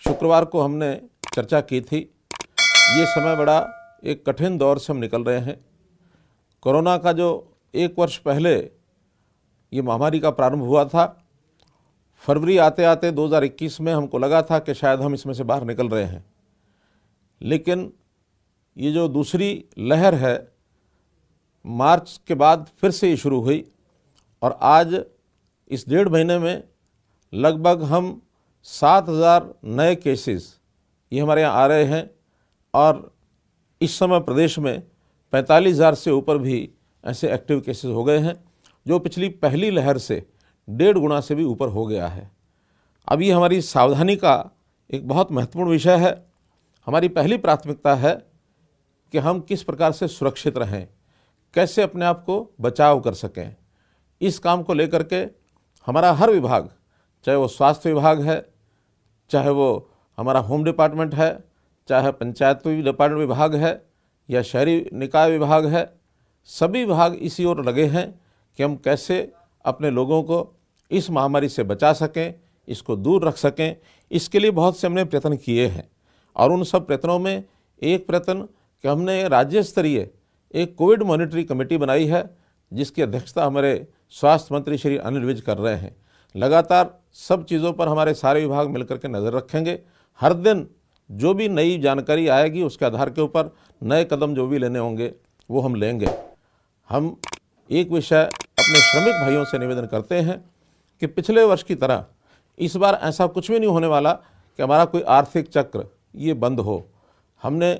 शुक्रवार को हमने चर्चा की थी। ये समय बड़ा एक कठिन दौर से हम निकल रहे हैं। कोरोना का जो 1 वर्ष पहले ये महामारी का प्रारंभ हुआ था, फरवरी आते आते 2021 में हमको लगा था कि शायद हम इसमें से बाहर निकल रहे हैं, लेकिन ये जो दूसरी लहर है मार्च के बाद फिर से ये शुरू हुई और आज इस 1.5 महीने में लगभग हम 7,000 नए केसेस ये हमारे यहाँ आ रहे हैं और इस समय प्रदेश में 45,000 से ऊपर भी ऐसे एक्टिव केसेस हो गए हैं, जो पिछली पहली लहर से 1.5 गुना से भी ऊपर हो गया है। अब ये हमारी सावधानी का एक बहुत महत्वपूर्ण विषय है। हमारी पहली प्राथमिकता है कि हम किस प्रकार से सुरक्षित रहें, कैसे अपने आप को बचाव कर सकें। इस काम को लेकर के हमारा हर विभाग, चाहे वो स्वास्थ्य विभाग है, चाहे वो हमारा होम डिपार्टमेंट है, चाहे पंचायत डिपार्टमेंट विभाग है या शहरी निकाय विभाग है, सभी विभाग इसी ओर लगे हैं कि हम कैसे अपने लोगों को इस महामारी से बचा सकें, इसको दूर रख सकें। इसके लिए बहुत से हमने प्रयत्न किए हैं और उन सब प्रयत्नों में एक प्रयत्न कि हमने राज्य स्तरीय एक कोविड मॉनिटरिंग कमेटी बनाई है, जिसकी अध्यक्षता हमारे स्वास्थ्य मंत्री श्री अनिल विज कर रहे हैं। लगातार सब चीज़ों पर हमारे सारे विभाग मिलकर के नज़र रखेंगे। हर दिन जो भी नई जानकारी आएगी उसके आधार के ऊपर नए कदम जो भी लेने होंगे वो हम लेंगे। हम एक विषय अपने श्रमिक भाइयों से निवेदन करते हैं कि पिछले वर्ष की तरह इस बार ऐसा कुछ भी नहीं होने वाला कि हमारा कोई आर्थिक चक्र ये बंद हो। हमने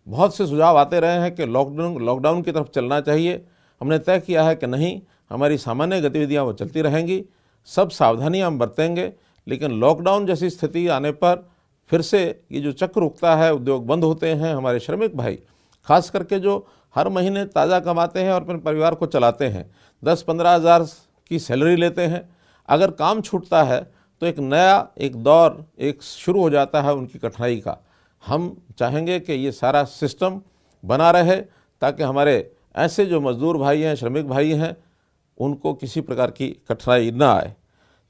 बहुत से सुझाव आते रहे हैं कि लॉकडाउन की तरफ चलना चाहिए। हमने तय किया है कि नहीं, हमारी सामान्य गतिविधियां वो चलती रहेंगी, सब सावधानियां हम बरतेंगे, लेकिन लॉकडाउन जैसी स्थिति आने पर फिर से ये जो चक्र रुकता है, उद्योग बंद होते हैं। हमारे श्रमिक भाई खास करके जो हर महीने ताज़ा कमाते हैं और अपने परिवार को चलाते हैं, 10-15 हज़ार की सैलरी लेते हैं, अगर काम छूटता है तो एक नया एक दौर एक शुरू हो जाता है उनकी कठिनाई का। हम चाहेंगे कि ये सारा सिस्टम बना रहे ताकि हमारे ऐसे जो मजदूर भाई हैं, श्रमिक भाई हैं, उनको किसी प्रकार की कठिनाई ना आए।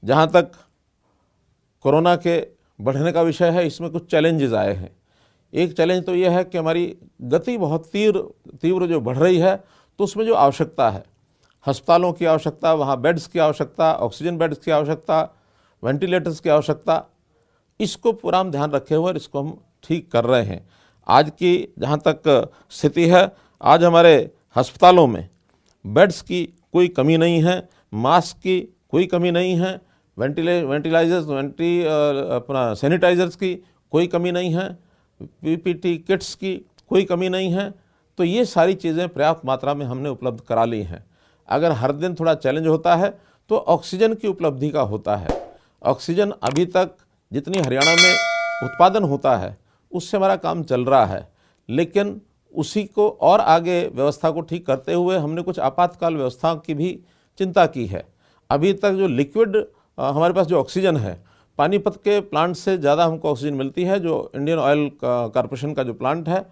जहाँ तक कोरोना के बढ़ने का विषय है, इसमें कुछ चैलेंजेस आए हैं। एक चैलेंज तो यह है कि हमारी गति बहुत तीव्र जो बढ़ रही है, तो उसमें जो आवश्यकता है, अस्पतालों की आवश्यकता, वहाँ बेड्स की आवश्यकता, ऑक्सीजन बेड्स की आवश्यकता, वेंटिलेटर्स की आवश्यकता, इसको पूरा हम ध्यान रखे हुए इसको हम ठीक कर रहे हैं। आज की जहाँ तक स्थिति है, आज हमारे अस्पतालों में बेड्स की कोई कमी नहीं है, मास्क की कोई कमी नहीं है, अपना सैनिटाइजर्स की कोई कमी नहीं है, पीपीटी किट्स की कोई कमी नहीं है। तो ये सारी चीज़ें पर्याप्त मात्रा में हमने उपलब्ध करा ली हैं। अगर हर दिन थोड़ा चैलेंज होता है तो ऑक्सीजन की उपलब्धि का होता है। ऑक्सीजन अभी तक जितनी हरियाणा में उत्पादन होता है उससे हमारा काम चल रहा है, लेकिन उसी को और आगे व्यवस्था को ठीक करते हुए हमने कुछ आपातकाल व्यवस्था की भी चिंता की है। अभी तक जो लिक्विड हमारे पास जो ऑक्सीजन है, पानीपत के प्लांट से ज़्यादा हमको ऑक्सीजन मिलती है, जो इंडियन ऑयल कॉरपोरेशन का जो प्लांट है,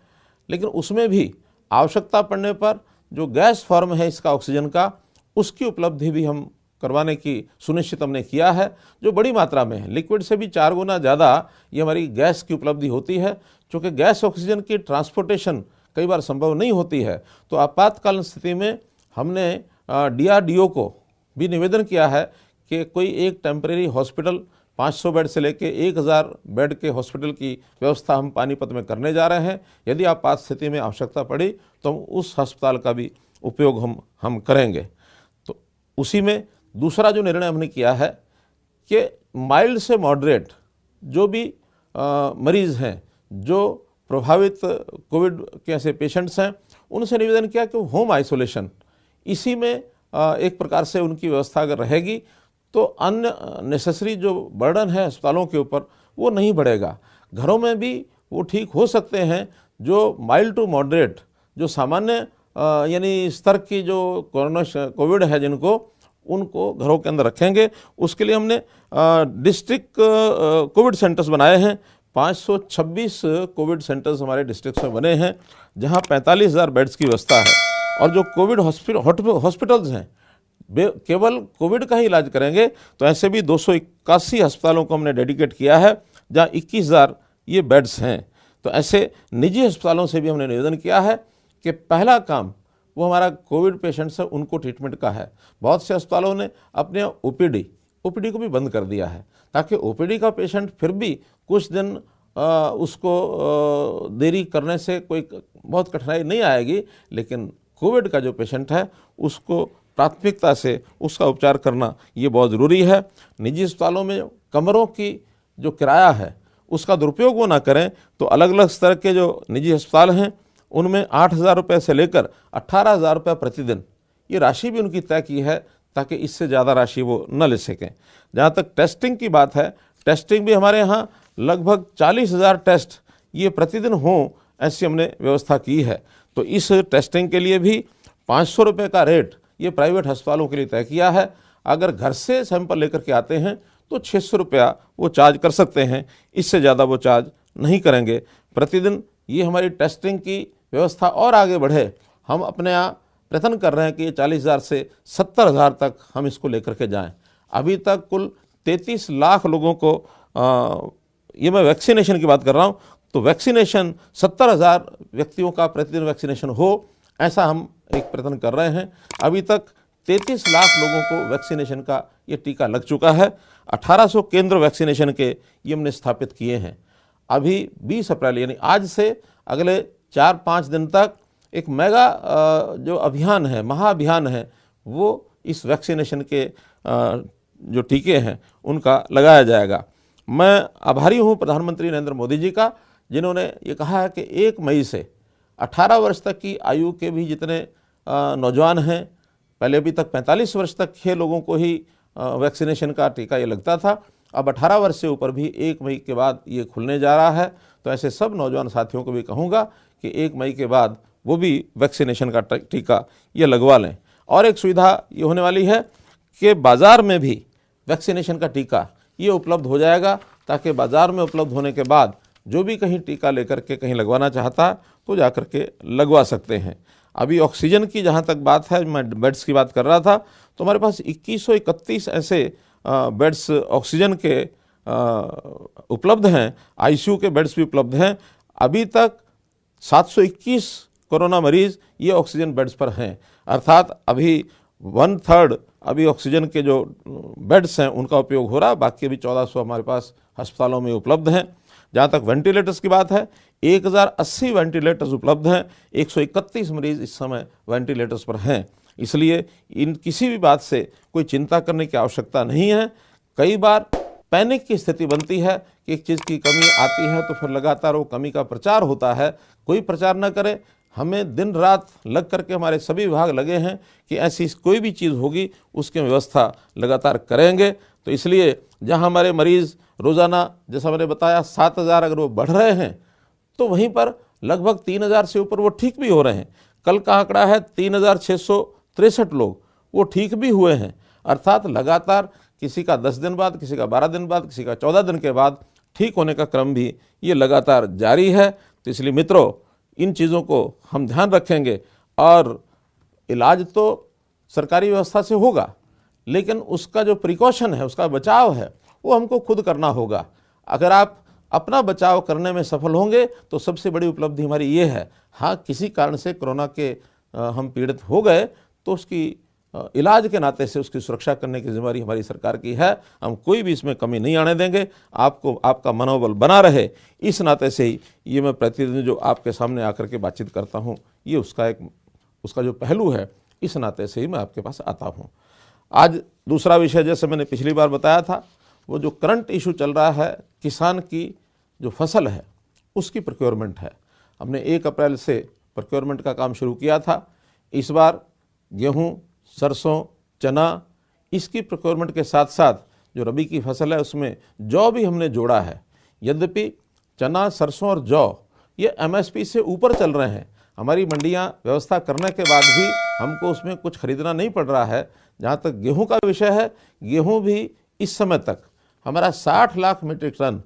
लेकिन उसमें भी आवश्यकता पड़ने पर जो गैस फॉर्म है इसका ऑक्सीजन का, उसकी उपलब्धि भी हम करवाने की सुनिश्चित हमने किया है, जो बड़ी मात्रा में है। लिक्विड से भी 4 गुना ज़्यादा ये हमारी गैस की उपलब्धि होती है। चूँकि गैस ऑक्सीजन की ट्रांसपोर्टेशन कई बार संभव नहीं होती है, तो आपातकालीन स्थिति में हमने DRDO को भी निवेदन किया है कि कोई एक टेम्परेरी हॉस्पिटल 500 बेड से लेके 1,000 बेड के हॉस्पिटल की व्यवस्था हम पानीपत में करने जा रहे हैं। यदि आपात स्थिति में आवश्यकता पड़ी तो हम उस अस्पताल का भी उपयोग हम करेंगे। तो उसी में दूसरा जो निर्णय हमने किया है कि माइल्ड से मॉडरेट जो भी मरीज़ हैं, जो प्रभावित कोविड के ऐसे पेशेंट्स हैं, उनसे निवेदन किया कि होम आइसोलेशन, इसी में एक प्रकार से उनकी व्यवस्था अगर रहेगी तो अन्य नेसेसरी जो बर्डन है अस्पतालों के ऊपर वो नहीं बढ़ेगा। घरों में भी वो ठीक हो सकते हैं। जो माइल्ड टू मॉडरेट, जो सामान्य यानी स्तर की जो कोविड है जिनको, उनको घरों के अंदर रखेंगे। उसके लिए हमने डिस्ट्रिक्ट कोविड सेंटर्स बनाए हैं। 526 कोविड सेंटर्स हमारे डिस्ट्रिक्ट में बने हैं, जहां 45,000 बेड्स की व्यवस्था है। और जो कोविड हॉस्पिटल्स हैं केवल कोविड का ही इलाज करेंगे, तो ऐसे भी 281 अस्पतालों को हमने डेडिकेट किया है, जहाँ 21,000 ये बेड्स हैं। तो ऐसे निजी अस्पतालों से भी हमने निवेदन किया है कि पहला काम वो हमारा कोविड पेशेंट्स है उनको ट्रीटमेंट का है। बहुत से अस्पतालों ने अपने ओपीडी को भी बंद कर दिया है, ताकि ओपीडी का पेशेंट फिर भी कुछ दिन उसको देरी करने से कोई बहुत कठिनाई नहीं आएगी, लेकिन कोविड का जो पेशेंट है उसको प्राथमिकता से उसका उपचार करना ये बहुत ज़रूरी है। निजी अस्पतालों में कमरों की जो किराया है उसका दुरुपयोग वो ना करें। तो अलग अलग स्तर के जो निजी अस्पताल हैं उनमें 8,000 रुपये से लेकर 18,000 रुपये प्रतिदिन ये राशि भी उनकी तय की है, ताकि इससे ज़्यादा राशि वो न ले सकें। जहाँ तक टेस्टिंग की बात है, टेस्टिंग भी हमारे यहाँ लगभग 40,000 टेस्ट ये प्रतिदिन हों, ऐसी हमने व्यवस्था की है। तो इस टेस्टिंग के लिए भी 500 रुपये का रेट ये प्राइवेट अस्पतालों के लिए तय किया है। अगर घर से सैंपल लेकर के आते हैं तो 600 रुपया वो चार्ज कर सकते हैं, इससे ज़्यादा वो चार्ज नहीं करेंगे प्रतिदिन। ये हमारी टेस्टिंग की व्यवस्था और आगे बढ़े। हम अपने यहाँ प्रयत्न कर रहे हैं कि ये 40,000 से 70,000 तक हम इसको लेकर के जाएं। अभी तक कुल 33 लाख लोगों को ये मैं वैक्सीनेशन की बात कर रहा हूँ, तो वैक्सीनेशन 70,000 व्यक्तियों का प्रतिदिन वैक्सीनेशन हो, ऐसा हम एक प्रयत्न कर रहे हैं। अभी तक 33 लाख लोगों को वैक्सीनेशन का ये टीका लग चुका है। 1800 केंद्र वैक्सीनेशन के ये हमने स्थापित किए हैं। अभी 20 अप्रैल यानी आज से अगले 4-5 दिन तक एक मेगा जो अभियान है, महाअभियान है, वो इस वैक्सीनेशन के जो टीके हैं उनका लगाया जाएगा। मैं आभारी हूँ प्रधानमंत्री नरेंद्र मोदी जी का, जिन्होंने ये कहा है कि 1 मई से 18 वर्ष तक की आयु के भी जितने नौजवान हैं, पहले अभी तक 45 वर्ष तक के लोगों को ही वैक्सीनेशन का टीका ये लगता था, अब 18 वर्ष से ऊपर भी 1 मई के बाद ये खुलने जा रहा है। तो ऐसे सब नौजवान साथियों को भी कहूँगा कि 1 मई के बाद वो भी वैक्सीनेशन का टीका ये लगवा लें। और एक सुविधा ये होने वाली है कि बाज़ार में भी वैक्सीनेशन का टीका ये उपलब्ध हो जाएगा, ताकि बाज़ार में उपलब्ध होने के बाद जो भी कहीं टीका लेकर के कहीं लगवाना चाहता तो जा कर के लगवा सकते हैं। अभी ऑक्सीजन की जहाँ तक बात है, मैं बेड्स की बात कर रहा था, तो हमारे पास 2131 ऐसे बेड्स ऑक्सीजन के उपलब्ध हैं, आईसीयू के बेड्स भी उपलब्ध हैं। अभी तक 721 कोरोना मरीज़ ये ऑक्सीजन बेड्स पर हैं, अर्थात अभी 1/3 अभी ऑक्सीजन के जो बेड्स हैं उनका उपयोग हो रहा है, बाकी अभी 1400 हमारे पास अस्पतालों में उपलब्ध हैं। जहाँ तक वेंटिलेटर्स की बात है, 1080 वेंटिलेटर्स उपलब्ध हैं, 131 मरीज़ इस समय वेंटिलेटर्स पर हैं। इसलिए इन किसी भी बात से कोई चिंता करने की आवश्यकता नहीं है। कई बार पैनिक की स्थिति बनती है कि एक चीज़ की कमी आती है तो फिर लगातार वो कमी का प्रचार होता है। कोई प्रचार न करे। हमें दिन रात लग करके हमारे सभी विभाग लगे हैं कि ऐसी कोई भी चीज़ होगी उसकी व्यवस्था लगातार करेंगे। तो इसलिए जहां हमारे मरीज़ रोज़ाना, जैसा मैंने बताया, 7,000 अगर वो बढ़ रहे हैं तो वहीं पर लगभग 3,000 से ऊपर वो ठीक भी हो रहे हैं। कल का आंकड़ा है 3,663 लोग वो ठीक भी हुए हैं। अर्थात लगातार किसी का 10 दिन बाद, किसी का 12 दिन बाद, किसी का 14 दिन के बाद ठीक होने का क्रम भी ये लगातार जारी है। तो इसलिए मित्रों, इन चीज़ों को हम ध्यान रखेंगे और इलाज तो सरकारी व्यवस्था से होगा, लेकिन उसका जो प्रिकॉशन है, उसका बचाव है, वो हमको खुद करना होगा। अगर आप अपना बचाव करने में सफल होंगे तो सबसे बड़ी उपलब्धि हमारी ये है। हाँ, किसी कारण से कोरोना के हम पीड़ित हो गए तो उसकी इलाज के नाते से उसकी सुरक्षा करने की जिम्मेदारी हमारी सरकार की है। हम कोई भी इसमें कमी नहीं आने देंगे। आपको आपका मनोबल बना रहे, इस नाते से ही ये मैं प्रतिदिन जो आपके सामने आकर के बातचीत करता हूँ, ये उसका जो पहलू है, इस नाते से ही मैं आपके पास आता हूँ। आज दूसरा विषय, जैसे मैंने पिछली बार बताया था, वो जो करंट इशू चल रहा है, किसान की जो फसल है उसकी प्रोक्योरमेंट है। हमने 1 अप्रैल से प्रोक्योरमेंट का काम शुरू किया था। इस बार गेहूँ, सरसों, चना, इसकी प्रोक्योरमेंट के साथ साथ जो रबी की फसल है उसमें जौ भी हमने जोड़ा है। यद्यपि चना, सरसों और जौ ये एमएसपी से ऊपर चल रहे हैं, हमारी मंडियां व्यवस्था करने के बाद भी हमको उसमें कुछ खरीदना नहीं पड़ रहा है। जहां तक गेहूं का विषय है, गेहूं भी इस समय तक हमारा 60 लाख मीट्रिक टन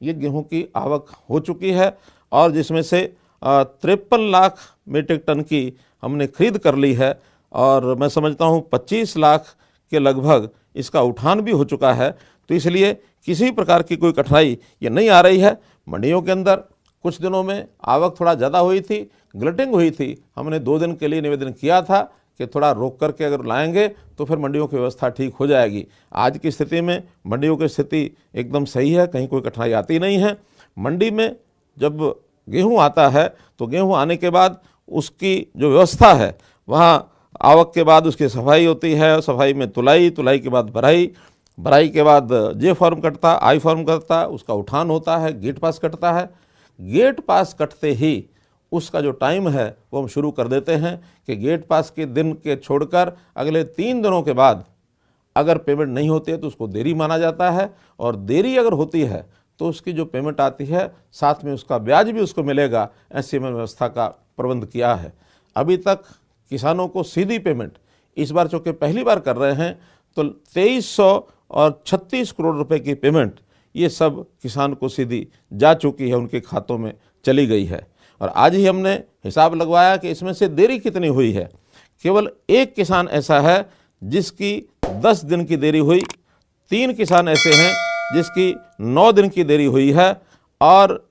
ये गेहूं की आवक हो चुकी है, और जिसमें से 53 लाख मीट्रिक टन की हमने खरीद कर ली है, और मैं समझता हूं 25 लाख के लगभग इसका उठान भी हो चुका है। तो इसलिए किसी प्रकार की कोई कठिनाई ये नहीं आ रही है। मंडियों के अंदर कुछ दिनों में आवक थोड़ा ज़्यादा हुई थी, ग्लटिंग हुई थी। हमने 2 दिन के लिए निवेदन किया था कि थोड़ा रोक करके अगर लाएंगे तो फिर मंडियों की व्यवस्था ठीक हो जाएगी। आज की स्थिति में मंडियों की स्थिति एकदम सही है, कहीं कोई कठिनाई आती नहीं है। मंडी में जब गेहूं आता है तो गेहूं आने के बाद उसकी जो व्यवस्था है, वहाँ आवक के बाद उसकी सफाई होती है, सफाई में तुलाई, तुलाई के बाद भराई, भराई के बाद जे फॉर्म कटता, आई फॉर्म कटता, उसका उठान होता है, गेट पास कटता है। गेट पास कटते ही उसका जो टाइम है वो हम शुरू कर देते हैं कि गेट पास के दिन के छोड़कर अगले 3 दिनों के बाद अगर पेमेंट नहीं होती है तो उसको देरी माना जाता है, और देरी अगर होती है तो उसकी जो पेमेंट आती है साथ में उसका ब्याज भी उसको मिलेगा। ऐसी हमने व्यवस्था का प्रबंध किया है। अभी तक किसानों को सीधी पेमेंट इस बार चूँकि पहली बार कर रहे हैं तो 2300 और 36 करोड़ रुपए की पेमेंट ये सब किसान को सीधी जा चुकी है, उनके खातों में चली गई है। और आज ही हमने हिसाब लगवाया कि इसमें से देरी कितनी हुई है। केवल एक किसान ऐसा है जिसकी 10 दिन की देरी हुई, 3 किसान ऐसे हैं जिसकी 9 दिन की देरी हुई है, और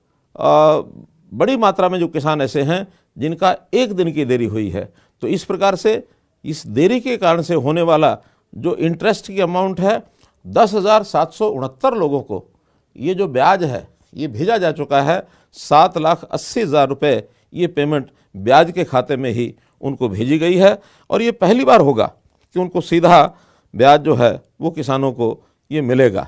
बड़ी मात्रा में जो किसान ऐसे हैं जिनका 1 दिन की देरी हुई है। तो इस प्रकार से इस देरी के कारण से होने वाला जो इंटरेस्ट की अमाउंट है 10,769 लोगों को ये जो ब्याज है ये भेजा जा चुका है। 7,80,000 रुपये ये पेमेंट ब्याज के खाते में ही उनको भेजी गई है, और ये पहली बार होगा कि उनको सीधा ब्याज जो है वो किसानों को ये मिलेगा।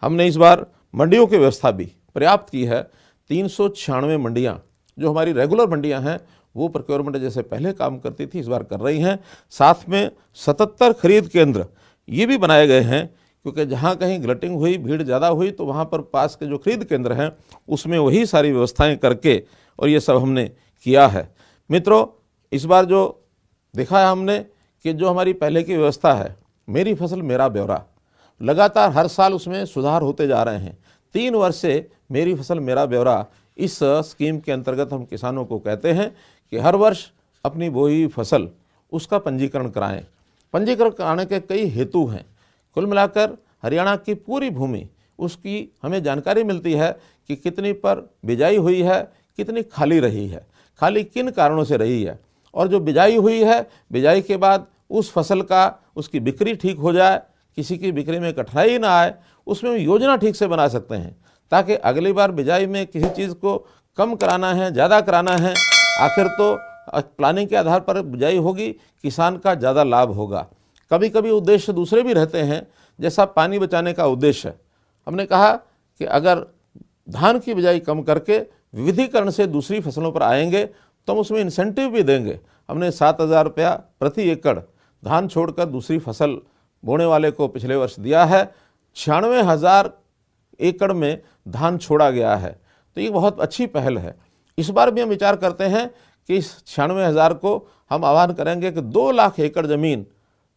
हमने इस बार मंडियों की व्यवस्था भी पर्याप्त की है। 396 मंडियाँ जो हमारी रेगुलर मंडियाँ हैं वो प्रोक्योरमेंट जैसे पहले काम करती थी इस बार कर रही हैं। साथ में 77 खरीद केंद्र ये भी बनाए गए हैं, क्योंकि जहाँ कहीं ग्लटिंग हुई, भीड़ ज़्यादा हुई, तो वहाँ पर पास के जो खरीद केंद्र हैं उसमें वही सारी व्यवस्थाएं करके और ये सब हमने किया है। मित्रों, इस बार जो देखा है हमने कि जो हमारी पहले की व्यवस्था है मेरी फसल मेरा ब्यौरा, लगातार हर साल उसमें सुधार होते जा रहे हैं। 3 वर्ष से मेरी फसल मेरा ब्यौरा इस स्कीम के अंतर्गत हम किसानों को कहते हैं कि हर वर्ष अपनी बोई फसल उसका पंजीकरण कराएं। पंजीकरण कराने के कई हेतु हैं। कुल मिलाकर हरियाणा की पूरी भूमि उसकी हमें जानकारी मिलती है कि कितनी पर बिजाई हुई है, कितनी खाली रही है, खाली किन कारणों से रही है, और जो बिजाई हुई है बिजाई के बाद उस फसल का उसकी बिक्री ठीक हो जाए, किसी की बिक्री में कठिनाई ना आए, उसमें हम योजना ठीक से बना सकते हैं ताकि अगली बार बिजाई में किसी चीज़ को कम कराना है, ज़्यादा कराना है, आखिर तो प्लानिंग के आधार पर बिजाई होगी, किसान का ज़्यादा लाभ होगा। कभी कभी उद्देश्य दूसरे भी रहते हैं, जैसा पानी बचाने का उद्देश्य है। हमने कहा कि अगर धान की बिजाई कम करके विविधीकरण से दूसरी फसलों पर आएंगे तो हम उसमें इंसेंटिव भी देंगे। हमने 7,000 रुपया प्रति एकड़ धान छोड़कर दूसरी फसल बोने वाले को पिछले वर्ष दिया है। 96,000 एकड़ में धान छोड़ा गया है, तो ये बहुत अच्छी पहल है। इस बार भी हम विचार करते हैं कि इस 96,000 को हम आह्वान करेंगे कि 2 लाख एकड़ ज़मीन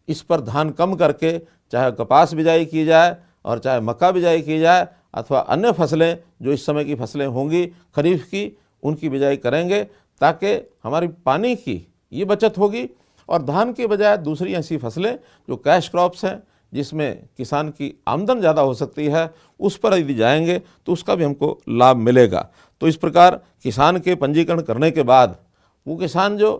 इस पर धान कम करके चाहे कपास बिजाई की जाए और चाहे मक्का बिजाई की जाए अथवा अन्य फसलें जो इस समय की फसलें होंगी खरीफ की, उनकी बिजाई करेंगे ताकि हमारी पानी की ये बचत होगी, और धान के बजाय दूसरी ऐसी फसलें जो कैश क्रॉप्स हैं जिसमें किसान की आमदन ज़्यादा हो सकती है उस पर यदि जाएंगे तो उसका भी हमको लाभ मिलेगा। तो इस प्रकार किसान के पंजीकरण करने के बाद वो किसान जो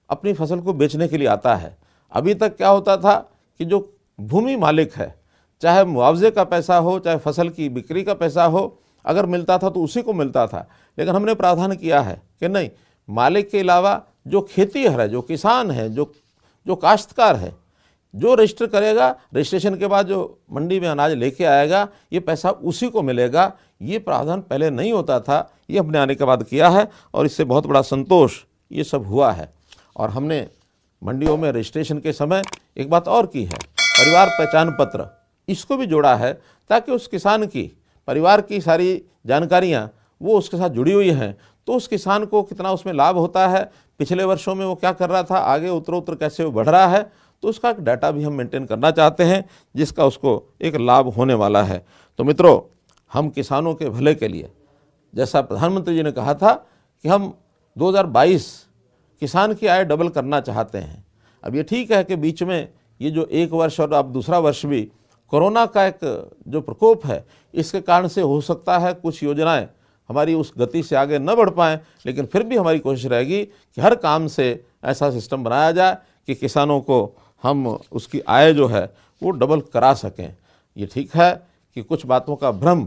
अपनी फसल को बेचने के लिए आता है, अभी तक क्या होता था कि जो भूमि मालिक है, चाहे मुआवजे का पैसा हो चाहे फसल की बिक्री का पैसा हो, अगर मिलता था तो उसी को मिलता था। लेकिन हमने प्रावधान किया है कि नहीं, मालिक के अलावा जो खेतीहर है, जो किसान है, जो काश्तकार है, जो रजिस्टर करेगा, रजिस्ट्रेशन के बाद जो मंडी में अनाज लेके आएगा ये पैसा उसी को मिलेगा। ये प्रावधान पहले नहीं होता था, ये हमने आने के बाद किया है और इससे बहुत बड़ा संतोष ये सब हुआ है। और हमने मंडियों में रजिस्ट्रेशन के समय एक बात और की है, परिवार पहचान पत्र इसको भी जोड़ा है ताकि उस किसान की परिवार की सारी जानकारियाँ वो उसके साथ जुड़ी हुई हैं, तो उस किसान को कितना उसमें लाभ होता है, पिछले वर्षों में वो क्या कर रहा था, आगे उत्तरोत्तर कैसे वो बढ़ रहा है, तो उसका एक डाटा भी हम मेंटेन करना चाहते हैं जिसका उसको एक लाभ होने वाला है। तो मित्रों, हम किसानों के भले के लिए, जैसा प्रधानमंत्री जी ने कहा था कि हम 2022 किसान की आय डबल करना चाहते हैं। अब ये ठीक है कि बीच में ये जो 1 वर्ष और अब दूसरा वर्ष भी कोरोना का एक जो प्रकोप है, इसके कारण से हो सकता है कुछ योजनाएं हमारी उस गति से आगे न बढ़ पाएँ, लेकिन फिर भी हमारी कोशिश रहेगी कि हर काम से ऐसा सिस्टम बनाया जाए कि किसानों को हम उसकी आय जो है वो डबल करा सकें। ये ठीक है कि कुछ बातों का भ्रम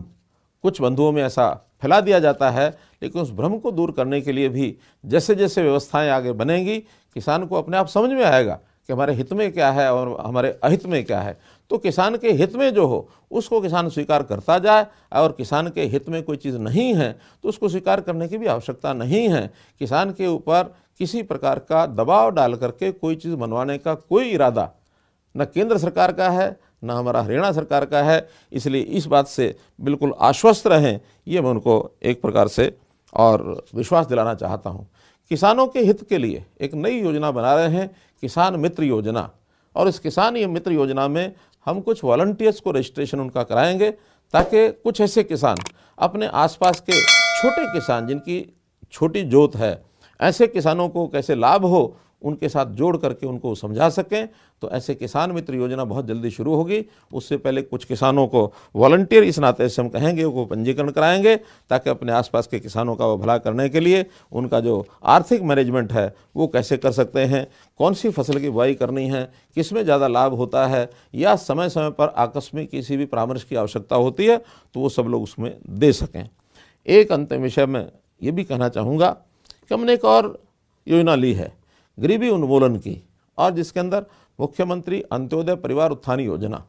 कुछ बंधुओं में ऐसा फैला दिया जाता है, लेकिन उस भ्रम को दूर करने के लिए भी जैसे जैसे व्यवस्थाएं आगे बनेंगी, किसान को अपने आप समझ में आएगा कि हमारे हित में क्या है और हमारे अहित में क्या है। तो किसान के हित में जो हो उसको किसान स्वीकार करता जाए, और किसान के हित में कोई चीज़ नहीं है तो उसको स्वीकार करने की भी आवश्यकता नहीं है। किसान के ऊपर किसी प्रकार का दबाव डाल करके कोई चीज़ बनवाने का कोई इरादा न केंद्र सरकार का है, न हमारा हरियाणा सरकार का है। इसलिए इस बात से बिल्कुल आश्वस्त रहें, ये मैं उनको एक प्रकार से और विश्वास दिलाना चाहता हूँ। किसानों के हित के लिए एक नई योजना बना रहे हैं, किसान मित्र योजना। और इस किसान मित्र योजना में हम कुछ वॉलंटियर्स को रजिस्ट्रेशन उनका कराएंगे, ताकि कुछ ऐसे किसान अपने आसपास के छोटे किसान जिनकी छोटी जोत है, ऐसे किसानों को कैसे लाभ हो उनके साथ जोड़ करके उनको समझा सकें। तो ऐसे किसान मित्र योजना बहुत जल्दी शुरू होगी। उससे पहले कुछ किसानों को वॉलंटियर इस नाते से हम कहेंगे वो पंजीकरण कराएंगे, ताकि अपने आसपास के किसानों का वो भला करने के लिए उनका जो आर्थिक मैनेजमेंट है वो कैसे कर सकते हैं, कौन सी फसल की बुआई करनी है, किस में ज़्यादा लाभ होता है, या समय समय पर आकस्मिक किसी भी परामर्श की आवश्यकता होती है तो वो सब लोग उसमें दे सकें। एक अंतिम विषय में ये भी कहना चाहूँगा कि हमने एक और योजना ली है गरीबी उन्मूलन की, और जिसके अंदर मुख्यमंत्री अंत्योदय परिवार उत्थान योजना।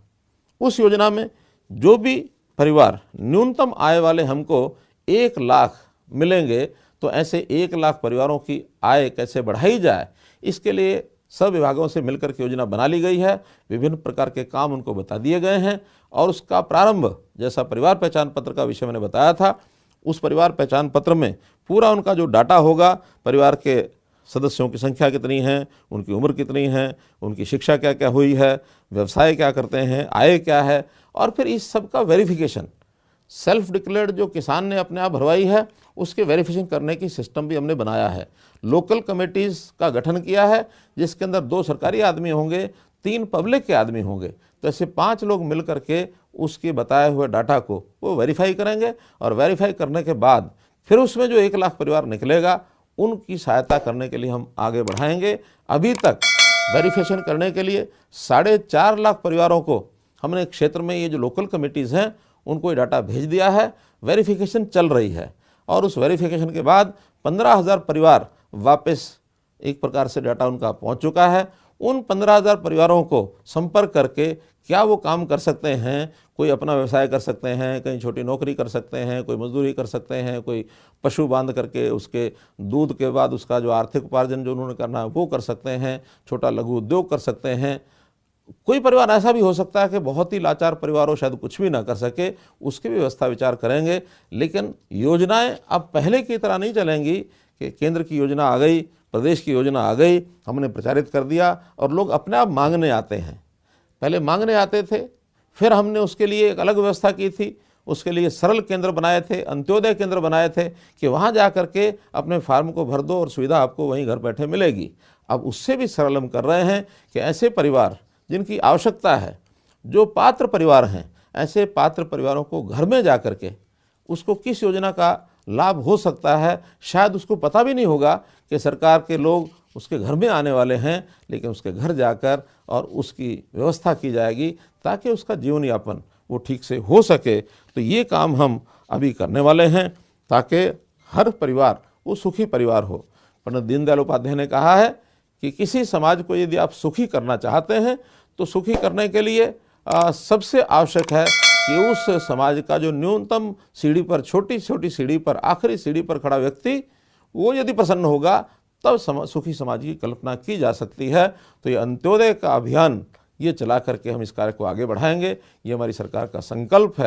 उस योजना में जो भी परिवार न्यूनतम आय वाले हमको 1 लाख मिलेंगे, तो ऐसे 1 लाख परिवारों की आय कैसे बढ़ाई जाए, इसके लिए सब विभागों से मिलकर के योजना बना ली गई है। विभिन्न प्रकार के काम उनको बता दिए गए हैं, और उसका प्रारंभ जैसा परिवार पहचान पत्र का विषय मैंने बताया था, उस परिवार पहचान पत्र में पूरा उनका जो डाटा होगा, परिवार के सदस्यों की संख्या कितनी है, उनकी उम्र कितनी है, उनकी शिक्षा क्या क्या हुई है, व्यवसाय क्या करते हैं, आय क्या है, और फिर इस सब का वेरिफिकेशन सेल्फ डिक्लेयर्ड जो किसान ने अपने आप भरवाई है उसके वेरिफिकेशन करने की सिस्टम भी हमने बनाया है। लोकल कमेटीज़ का गठन किया है, जिसके अंदर 2 सरकारी आदमी होंगे, 3 पब्लिक के आदमी होंगे। तो ऐसे 5 लोग मिल करके उसके बताए हुए डाटा को वो वेरीफाई करेंगे, और वेरीफाई करने के बाद फिर उसमें जो 1 लाख परिवार निकलेगा उनकी सहायता करने के लिए हम आगे बढ़ाएंगे। अभी तक वेरिफिकेशन करने के लिए 4.5 लाख परिवारों को हमने क्षेत्र में ये जो लोकल कमेटीज़ हैं उनको ये डाटा भेज दिया है। वेरिफिकेशन चल रही है, और उस वेरिफिकेशन के बाद 15,000 परिवार वापस एक प्रकार से डाटा उनका पहुंच चुका है। उन 15,000 परिवारों को संपर्क करके क्या वो काम कर सकते हैं, कोई अपना व्यवसाय कर सकते हैं, कहीं छोटी नौकरी कर सकते हैं, कोई मजदूरी कर सकते हैं, कोई पशु बांध करके उसके दूध के बाद उसका जो आर्थिक उपार्जन जो उन्होंने करना है वो कर सकते हैं, छोटा लघु उद्योग कर सकते हैं। कोई परिवार ऐसा भी हो सकता है कि बहुत ही लाचार परिवार हो, शायद कुछ भी ना कर सके, उसकी भी व्यवस्था विचार करेंगे। लेकिन योजनाएं अब पहले की तरह नहीं चलेंगी कि केंद्र की योजना आ गई, प्रदेश की योजना आ गई, हमने प्रचारित कर दिया और लोग अपने आप मांगने आते हैं। पहले मांगने आते थे, फिर हमने उसके लिए एक अलग व्यवस्था की थी, उसके लिए सरल केंद्र बनाए थे, अंत्योदय केंद्र बनाए थे कि वहाँ जा कर के अपने फार्म को भर दो और सुविधा आपको वहीं घर बैठे मिलेगी। अब उससे भी सरल हम कर रहे हैं कि ऐसे परिवार जिनकी आवश्यकता है, जो पात्र परिवार हैं, ऐसे पात्र परिवारों को घर में जा कर के उसको किस योजना का लाभ हो सकता है, शायद उसको पता भी नहीं होगा कि सरकार के लोग उसके घर में आने वाले हैं, लेकिन उसके घर जाकर और उसकी व्यवस्था की जाएगी ताकि उसका जीवन यापन वो ठीक से हो सके। तो ये काम हम अभी करने वाले हैं ताकि हर परिवार वो सुखी परिवार हो। पंडित दीनदयाल उपाध्याय ने कहा है कि किसी समाज को यदि आप सुखी करना चाहते हैं तो सुखी करने के लिए सबसे आवश्यक है कि उस समाज का जो न्यूनतम सीढ़ी पर, छोटी छोटी सीढ़ी पर, आखिरी सीढ़ी पर खड़ा व्यक्ति वो यदि प्रसन्न होगा तब सुखी समाज की कल्पना की जा सकती है। तो ये अंत्योदय का अभियान ये चला करके हम इस कार्य को आगे बढ़ाएंगे, ये हमारी सरकार का संकल्प है।